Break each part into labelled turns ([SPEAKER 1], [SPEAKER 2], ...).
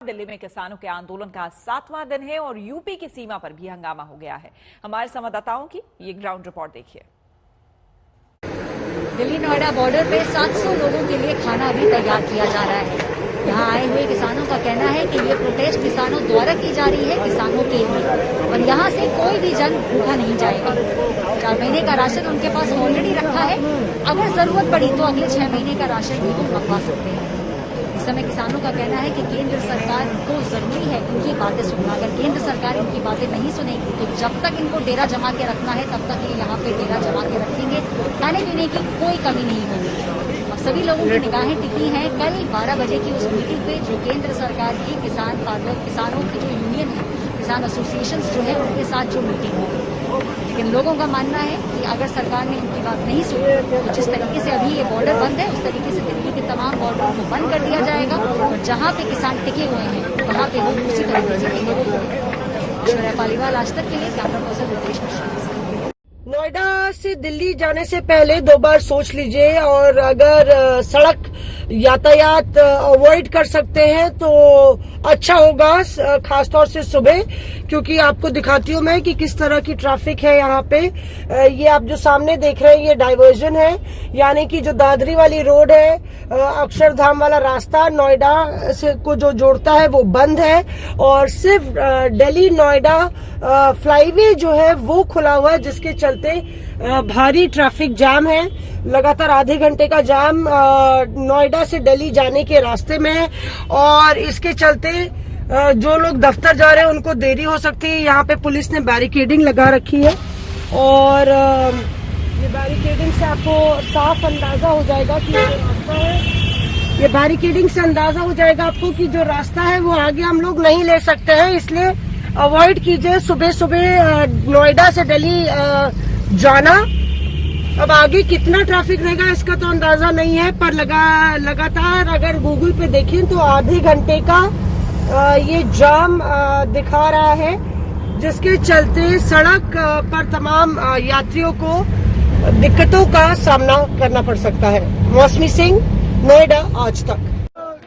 [SPEAKER 1] दिल्ली में किसानों के आंदोलन का 7वां दिन है और यूपी की सीमा पर भी हंगामा हो गया है। हमारे संवाददाताओं की ये ग्राउंड रिपोर्ट देखिए।
[SPEAKER 2] दिल्ली नोएडा बॉर्डर पे 700 लोगों के लिए खाना भी तैयार किया जा रहा है। यहाँ आए हुए किसानों का कहना है कि ये प्रोटेस्ट किसानों द्वारा की जा रही है, किसानों के लिए, और यहाँ से कोई भी जन भूखा नहीं जाएगा। 4 महीने का राशन उनके पास ऑलरेडी रखा है। अगर जरूरत पड़ी तो अगले 6 महीने का राशन भी वो मंगवा सकते हैं। इस समय किसानों का कहना है कि केंद्र सरकार को जरूरी है इनकी बातें सुनना। अगर केंद्र सरकार इनकी बातें नहीं सुनेगी तो जब तक इनको डेरा जमा के रखना है तब तक ये यहाँ पे डेरा जमा के रखेंगे। खाने पीने की कोई कमी नहीं होगी। और सभी लोगों की निगाहें टिकी हैं कल 12 बजे की उस मीटिंग पे जो केंद्र सरकार की किसानों की जो यूनियन है, किसान एसोसिएशन जो है, उनके साथ जो मीटिंग होगी। लेकिन लोगों का मानना है कि अगर सरकार ने इनकी बात नहीं सुनी तो जिस तरीके से अभी ये बॉर्डर बंद है उस तरीके से दिल्ली के तमाम बॉर्डर को बंद कर दिया जाएगा और जहां पे किसान टिके हुए हैं वहां पे वो उसी तरीके से टिके हुए हैं। ऐश्वर्या पालीवाल, आज तक के लिए कैमरा पर्सन रितेश मिश्रा।
[SPEAKER 3] नोएडा से दिल्ली जाने से पहले 2 बार सोच लीजिए, और अगर सड़क यातायात अवॉइड कर सकते हैं तो अच्छा होगा, खासतौर से सुबह, क्योंकि आपको दिखाती हूँ मैं कि किस तरह की ट्रैफिक है यहाँ पे। ये आप जो सामने देख रहे हैं ये डाइवर्जन है, यानी कि जो दादरी वाली रोड है, अक्षरधाम वाला रास्ता नोएडा से को जो जोड़ता है वो बंद है, और सिर्फ दिल्ली नोएडा फ्लाईवे जो है वो खुला हुआ है, जिसके चलते भारी ट्रैफिक जाम है। लगातार आधे घंटे का जाम नोएडा से दिल्ली जाने के रास्ते में है, और इसके चलते जो लोग दफ्तर जा रहे हैं उनको देरी हो सकती है। यहाँ पे पुलिस ने बैरिकेडिंग लगा रखी है, और ये बैरिकेडिंग से आपको साफ अंदाजा हो जाएगा कि ये रास्ता है। ये बैरिकेडिंग से अंदाजा हो जाएगा आपको कि जो रास्ता है वो आगे हम लोग नहीं ले सकते हैं, इसलिए अवॉइड कीजिए सुबह सुबह नोएडा से दिल्ली जाना। अब आगे कितना ट्रैफिक रहेगा इसका तो अंदाजा नहीं है, पर लगातार अगर गूगल पे देखें तो आधे घंटे का ये जाम दिखा रहा है, जिसके चलते सड़क पर तमाम यात्रियों को दिक्कतों का सामना करना पड़ सकता है। मौसमी सिंह, नोएडा, आज तक।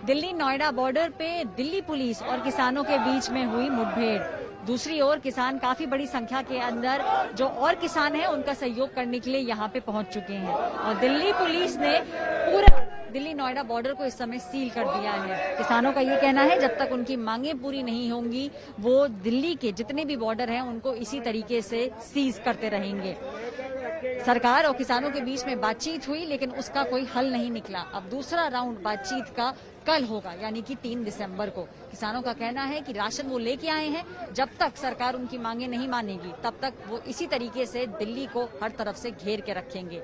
[SPEAKER 2] दिल्ली नोएडा बॉर्डर पे दिल्ली पुलिस और किसानों के बीच में हुई मुठभेड़। दूसरी ओर किसान काफी बड़ी संख्या के अंदर जो और किसान हैं उनका सहयोग करने के लिए यहाँ पे पहुंच चुके हैं, और दिल्ली पुलिस ने पूरा दिल्ली नोएडा बॉर्डर को इस समय सील कर दिया है। किसानों का ये कहना है जब तक उनकी मांगें पूरी नहीं होंगी वो दिल्ली के जितने भी बॉर्डर हैं उनको इसी तरीके से सीज करते रहेंगे। सरकार और किसानों के बीच में बातचीत हुई लेकिन उसका कोई हल नहीं निकला। अब दूसरा राउंड बातचीत का कल होगा, यानी कि 3 दिसंबर को। किसानों का कहना है कि राशन वो लेके आए हैं, जब तक सरकार उनकी मांगे नहीं मानेगी तब तक वो इसी तरीके से दिल्ली को हर तरफ से घेर के रखेंगे।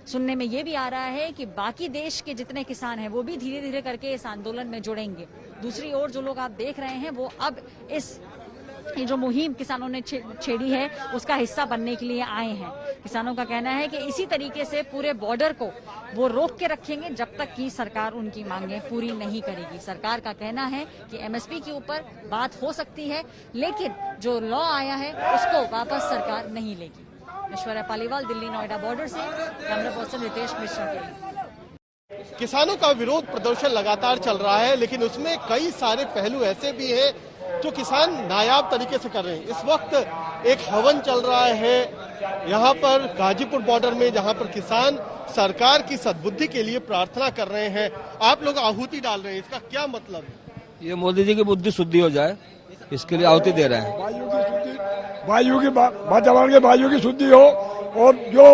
[SPEAKER 2] सुनने में ये भी आ रहा है कि बाकी देश के जितने किसान हैं वो भी धीरे धीरे करके इस आंदोलन में जुड़ेंगे। दूसरी ओर जो लोग आप देख रहे हैं वो अब ये जो मुहिम किसानों ने छेड़ी है उसका हिस्सा बनने के लिए आए हैं। किसानों का कहना है कि इसी तरीके से पूरे बॉर्डर को वो रोक के रखेंगे जब तक कि सरकार उनकी मांगें पूरी नहीं करेगी। सरकार का कहना है कि एमएसपी के ऊपर बात हो सकती है, लेकिन जो लॉ आया है उसको वापस सरकार नहीं लेगी। ऐश्वर्या पालीवाल, दिल्ली नोएडा बॉर्डर से, कैमरा पर्सन रितेश मिश्रा के लिए।
[SPEAKER 4] किसानों का विरोध प्रदर्शन लगातार चल रहा है, लेकिन उसमें कई सारे पहलू ऐसे भी हैं जो किसान नायाब तरीके से कर रहे हैं। इस वक्त एक हवन चल रहा है यहाँ पर गाजीपुर बॉर्डर में, जहाँ पर किसान सरकार की सद्बुद्धि के लिए प्रार्थना कर रहे हैं। आप लोग आहुति डाल रहे हैं, इसका क्या मतलब है?
[SPEAKER 5] ये मोदी जी की बुद्धि शुद्धि हो जाए, इसके लिए आहुति दे रहे हैं।
[SPEAKER 6] वातावरण के वायु की शुद्धि हो, और जो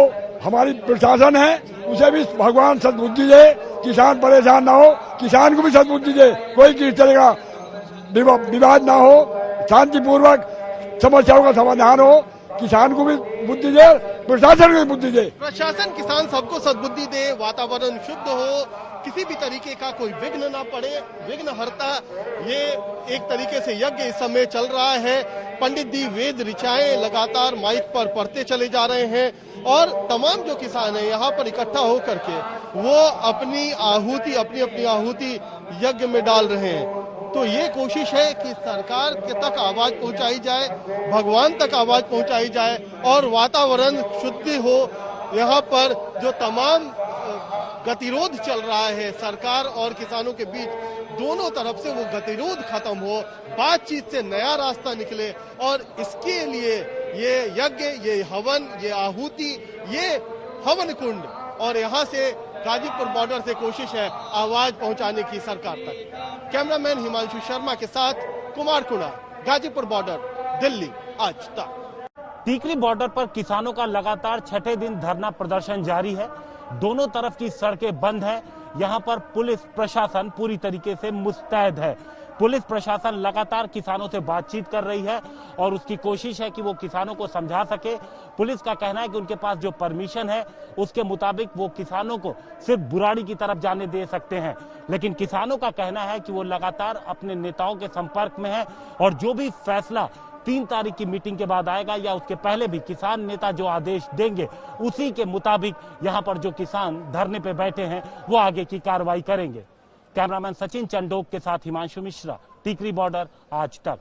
[SPEAKER 6] हमारी प्रशासन है उसे भी भगवान सद्बुद्धि दे, किसान परेशान ना हो, किसान को भी सद्बुद्धि दे, कोई चीज चलेगा, विवाद ना हो, शांतिपूर्वक समस्याओं का समाधान हो, किसान को भी बुद्धि दे, प्रशासन को भी बुद्धि दे।
[SPEAKER 4] प्रशासन किसान सबको सद्बुद्धि दे, वातावरण शुद्ध हो, किसी भी तरीके का कोई विघ्न ना पड़े, विघ्नहर्ता ये एक तरीके से यज्ञ इस समय चल रहा है। पंडित जी वेद ऋचाएं लगातार माइक पर पढ़ते चले जा रहे हैं, और तमाम जो किसान हैं यहाँ पर इकट्ठा होकर के वो अपनी अपनी आहुति यज्ञ में डाल रहे हैं। तो ये कोशिश है कि सरकार के तक आवाज पहुंचाई जाए, भगवान तक आवाज पहुंचाई जाए, और वातावरण शुद्धि हो। यहाँ पर जो तमाम गतिरोध चल रहा है सरकार और किसानों के बीच, दोनों तरफ से वो गतिरोध खत्म हो, बातचीत से नया रास्ता निकले। और इसके लिए ये यज्ञ, ये हवन, ये आहुति, ये हवन कुंड और यहाँ से गाजीपुर बॉर्डर से कोशिश है आवाज पहुंचाने की सरकार तक। कैमरामैन हिमांशु शर्मा के साथ कुमार कुणा, गाजीपुर बॉर्डर, दिल्ली, आज तक।
[SPEAKER 7] टीकरी बॉर्डर पर किसानों का लगातार छठे दिन धरना प्रदर्शन जारी है। दोनों तरफ की सड़कें बंद है। यहाँ पर पुलिस प्रशासन पूरी तरीके से मुस्तैद है। पुलिस प्रशासन लगातार किसानों से बातचीत कर रही है और उसकी कोशिश है कि वो किसानों को समझा सके। पुलिस का कहना है कि उनके पास जो परमिशन है उसके मुताबिक वो किसानों को सिर्फ बुराड़ी की तरफ जाने दे सकते हैं, लेकिन किसानों का कहना है कि वो लगातार अपने नेताओं के संपर्क में है और जो भी फैसला 3 तारीख की मीटिंग के बाद आएगा या उसके पहले भी किसान नेता जो आदेश देंगे उसी के मुताबिक यहाँ पर जो किसान धरने पे बैठे हैं वो आगे की कार्रवाई करेंगे। कैमरामैन सचिन चंडोक के साथ हिमांशु मिश्रा, टीकरी बॉर्डर, आज तक।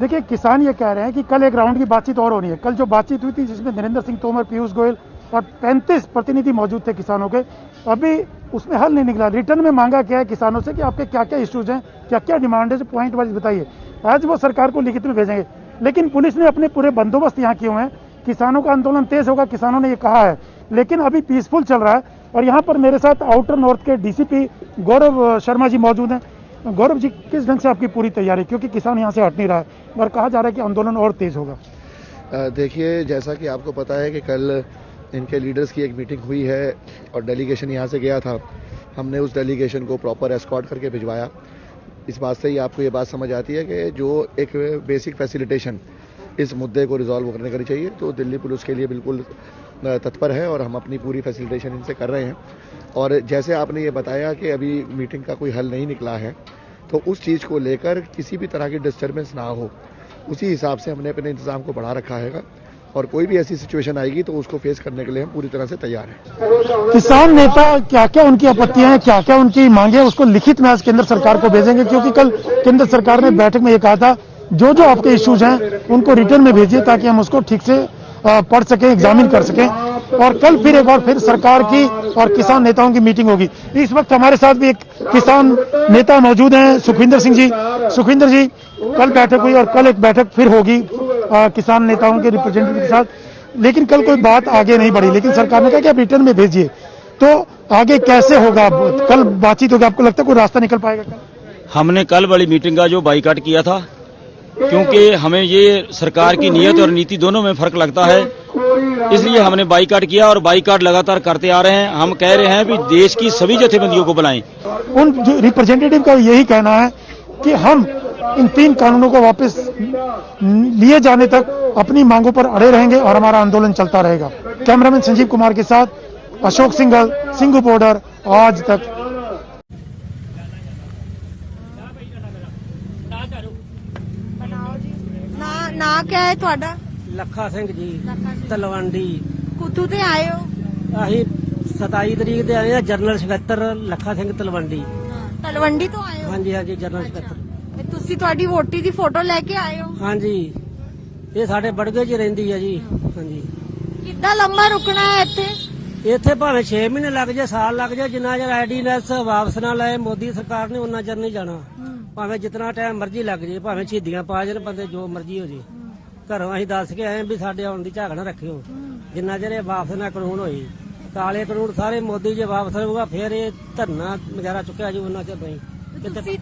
[SPEAKER 8] देखिए, किसान ये कह रहे हैं कि कल एक राउंड की बातचीत और होनी है। कल जो बातचीत हुई थी जिसमें नरेंद्र सिंह तोमर, पीयूष गोयल और 35 प्रतिनिधि मौजूद थे किसानों के, अभी उसमें हल नहीं निकला। रिटर्न में मांगा क्या है किसानों से कि आपके क्या क्या इश्यूज हैं, क्या क्या डिमांड है, पॉइंट वाइज बताइए। आज वो सरकार को लिखित में भेजेंगे, लेकिन पुलिस ने अपने पूरे बंदोबस्त यहाँ किए हुए हैं। किसानों का आंदोलन तेज होगा, किसानों ने ये कहा है, लेकिन अभी पीसफुल चल रहा है। और यहाँ पर मेरे साथ आउटर नॉर्थ के डीसीपी गौरव शर्मा जी मौजूद हैं। गौरव जी, किस ढंग से आपकी पूरी तैयारी, क्योंकि किसान यहाँ से हट नहीं रहा है और कहा जा रहा है कि आंदोलन और तेज होगा?
[SPEAKER 9] देखिए, जैसा कि आपको पता है कि कल इनके लीडर्स की एक मीटिंग हुई है और डेलीगेशन यहाँ से गया था। हमने उस डेलीगेशन को प्रॉपर एस्कॉर्ट करके भिजवाया। इस बात से ही आपको ये बात समझ आती है कि जो एक बेसिक फैसिलिटेशन इस मुद्दे को रिजॉल्व करने करनी चाहिए, तो दिल्ली पुलिस के लिए बिल्कुल तत्पर है और हम अपनी पूरी फैसिलिटेशन इनसे कर रहे हैं। और जैसे आपने ये बताया कि अभी मीटिंग का कोई हल नहीं निकला है, तो उस चीज़ को लेकर किसी भी तरह की डिस्टर्बेंस ना हो, उसी हिसाब से हमने अपने इंतजाम को बढ़ा रखा है और कोई भी ऐसी सिचुएशन आएगी तो उसको फेस करने के लिए हम पूरी तरह से तैयार हैं।
[SPEAKER 8] किसान नेता क्या क्या उनकी आपत्तियां हैं, क्या क्या उनकी मांगे, उसको लिखित में आज केंद्र सरकार को भेजेंगे, क्योंकि कल केंद्र सरकार ने बैठक में ये कहा था जो जो आपके इश्यूज हैं उनको रिटर्न में भेजिए ताकि हम उसको ठीक से पढ़ सकें, एग्जामिन कर सकें। और कल फिर एक बार फिर सरकार की और किसान नेताओं की मीटिंग होगी। इस वक्त हमारे साथ भी एक किसान नेता मौजूद हैं, सुखविंदर सिंह जी। सुखविंदर जी, कल बैठक हुई और कल एक बैठक फिर होगी किसान नेताओं के रिप्रेजेंटेटिव के साथ, लेकिन कल कोई बात आगे नहीं बढ़ी, लेकिन सरकार ने कहा कि आप रिटर्न में भेजिए। तो आगे कैसे होगा? कल बातचीत होगी, आपको लगता है कोई रास्ता निकल पाएगा कल?
[SPEAKER 5] हमने कल बड़ी मीटिंग का जो बाइकाट किया था, क्योंकि हमें ये सरकार की नीयत और नीति दोनों में फर्क लगता है, इसलिए हमने बाइकाट किया और बाइकाट लगातार करते आ रहे हैं। हम कह रहे हैं कि देश की सभी जथेबंदियों को बुलाएं।
[SPEAKER 8] उन जो रिप्रेजेंटेटिव का यही कहना है कि हम इन 3 कानूनों को वापस लिए जाने तक अपनी मांगों पर अड़े रहेंगे और हमारा आंदोलन चलता रहेगा। कैमरामैन संजीव कुमार के साथ अशोक सिंघल, सिंघू बॉर्डर, आज तक।
[SPEAKER 10] ना क्या है ਤੁਹਾਡਾ?
[SPEAKER 11] ਲੱਖਾ ਸਿੰਘ ਜੀ, ਤਲਵੰਡੀ।
[SPEAKER 10] ਕਿੱਥੋਂ ਤੇ ਆਏ ਹੋ?
[SPEAKER 11] ਅਸੀਂ 27 ਤਰੀਕ ਦੇ ਆਏ ਆ, ਜਨਰਲ ਸਕੱਤਰ ਲੱਖਾ ਸਿੰਘ ਤਲਵੰਡੀ।
[SPEAKER 10] ਤਲਵੰਡੀ ਤੋਂ ਆਏ ਹੋ?
[SPEAKER 11] ਹਾਂਜੀ ਹਾਂਜੀ, ਜਨਰਲ ਸਕੱਤਰ।
[SPEAKER 10] ਤੁਸੀਂ ਤੁਹਾਡੀ ਵੋਟੀ ਦੀ ਫੋਟੋ ਲੈ ਕੇ ਆਏ ਹੋ?
[SPEAKER 11] ਹਾਂਜੀ, ਇਹ ਸਾਡੇ ਬੜਗੇ 'ਚ ਰਹਿੰਦੀ ਹੈ ਜੀ। ਹਾਂਜੀ।
[SPEAKER 10] ਕਿੱਦਾਂ ਲੰਮਾ ਰੁਕਣਾ ਹੈ ਇੱਥੇ?
[SPEAKER 11] ਇੱਥੇ ਭਾਵੇਂ 6 ਮਹੀਨੇ ਲੱਗ ਜਾਏ, ਸਾਲ ਲੱਗ ਜਾਏ, ਜਿੰਨਾ ਚਿਰ ਆਈਡੀਨੈਸ ਵਾਪਸ ਨਾ ਲਏ ਮੋਦੀ ਸਰਕਾਰ ਨੇ, ਉਹਨਾਂ ਚਿਰ ਨਹੀਂ ਜਾਣਾ। ਭਾਵੇਂ ਜਿਤਨਾ ਟਾਈਮ ਮਰਜ਼ੀ ਲੱਗ ਜਾਏ, ਭਾਵੇਂ ਸ਼ਹੀਦੀਆਂ ਪਾ ਜਾਣ ਬੰਦੇ, ਜੋ ਮਰਜ਼ੀ ਹੋ ਜੇ। ਘਰੋਂ ਅਸੀਂ ਦੱਸ ਕੇ ਆਏ ਵੀ ਸਾਡੇ ਆਉਣ ਦੀ ਝਾਕ ਨਾ ਰੱਖਿਓ, ਜਿੰਨਾ ਚਿਰ ਇਹ ਵਾਪਸ ਨਾ ਕਾਨੂੰਨ ਹੋਈ। ਕਾਲੇ ਕਾਨੂੰਨ ਸਾਰੇ ਮੋਦੀ ਜੇ ਵਾਪਸ ਹੋਊਗਾ ਫਿਰ ਇਹ ਧਰਨਾ ਵਗੈਰਾ ਚੁੱਕਿਆ ਜੀ, ਉਹਨਾਂ ਚਿਰ ਨਹੀਂ।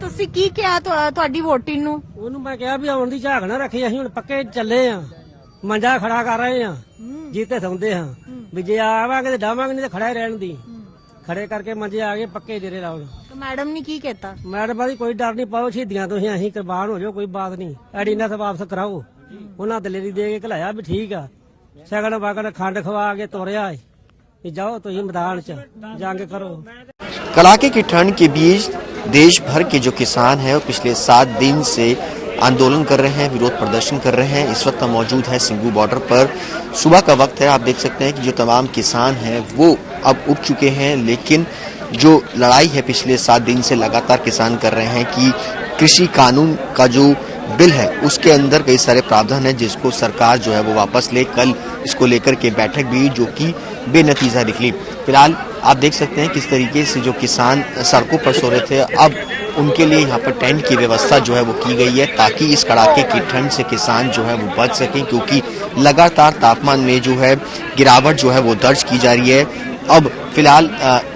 [SPEAKER 10] ਤੁਸੀਂ ਕੀ ਕਿਹਾ ਤੁਹਾਡੀ ਵੋਟੀ ਨੂੰ?
[SPEAKER 11] ਉਹਨੂੰ ਮੈਂ ਕਿਹਾ ਵੀ ਆਉਣ ਦੀ ਝਾਕ ਨਾ ਰੱਖੀ, ਅਸੀਂ ਹੁਣ ਪੱਕੇ ਚੱਲੇ ਆ, ਮੰਜਾ ਖੜਾ ਕਰ ਰਹੇ ਆ, ਜੀਤੇ ਸੌਂਦੇ ਆ ਵੀ ਜੇ ਆਵਾਂਗੇ ਤੇ ਡਾਵਾਂਗੇ, ਨਹੀਂ ਤੇ ਖੜਾ ਹੀ ਰਹਿਣ ਦੀ। ਖੜੇ ਕਰਕੇ ਮੰਜੇ ਆ ਗਏ, ਪੱਕੇ ਡੇਰੇ ਲਾਉਣ।
[SPEAKER 10] ਮੈਡਮ ਨੇ ਕੀ ਕਹਿਤਾ?
[SPEAKER 11] ਮੈਡਮ ਆਦੀ ਕੋਈ ਡਰ ਨਹੀਂ ਪਾਓ, ਸ਼ਹੀਦੀਆਂ ਤੁਸੀਂ, ਅਸੀਂ ਕੁਰਬਾਨ ਹੋ ਜਾਓ, ਕੋਈ ਬਾਤ ਨਹੀਂ, ਐਡੀਨਾ ਤੇ ਵਾਪਸ ਕਰਾਓ। ਉਹਨਾਂ ਦਲੇਰੀ ਦੇ ਕੇ ਘਲਾਇਆ ਵੀ ਠੀਕ ਆ, ਸਗਨ ਵਾਗਨ ਖੰਡ ਖਵਾ ਕੇ ਤੋਰਿਆ कि जाओ तो ये मैदान च जंग करो।
[SPEAKER 12] कड़ाके की ठंड के बीच देश भर के जो किसान हैं वो पिछले 7 दिन से आंदोलन कर रहे हैं, विरोध प्रदर्शन कर रहे हैं। इस वक्त हम मौजूद हैं सिंघू बॉर्डर पर। सुबह का वक्त है, आप देख सकते हैं कि जो तमाम किसान हैं वो अब उठ चुके हैं, लेकिन जो लड़ाई है पिछले 7 दिन से लगातार किसान कर रहे हैं कि कृषि कानून का जो बिल है उसके अंदर कई सारे प्रावधान है जिसको सरकार जो है वो वापस ले। कल इसको लेकर के बैठक भी जो कि बेनतीजा निकली। फिलहाल आप देख सकते हैं किस तरीके से जो किसान सड़कों पर सो रहे थे अब उनके लिए यहाँ पर टेंट की व्यवस्था जो है वो की गई है ताकि इस कड़ाके की ठंड से किसान जो है वो बच सकें, क्योंकि लगातार तापमान में जो है गिरावट जो है वो दर्ज की जा रही है। अब फिलहाल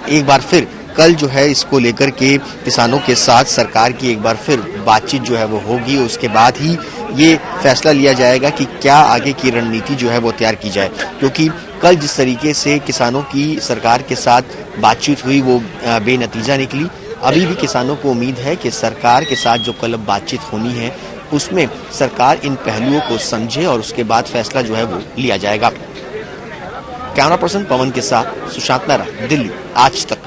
[SPEAKER 12] एक बार फिर कल जो है इसको लेकर के किसानों के साथ सरकार की एक बार फिर बातचीत जो है वो होगी। उसके बाद ही ये फैसला लिया जाएगा कि क्या आगे की रणनीति जो है वो तैयार की जाए, क्योंकि कल जिस तरीके से किसानों की सरकार के साथ बातचीत हुई वो बेनतीजा निकली। अभी भी किसानों को उम्मीद है कि सरकार के साथ जो कल बातचीत होनी है उसमें सरकार इन पहलुओं को समझे और उसके बाद फैसला जो है वो लिया जाएगा। कैमरा पर्सन पवन के साथ सुशांत नारा, दिल्ली, आज तक।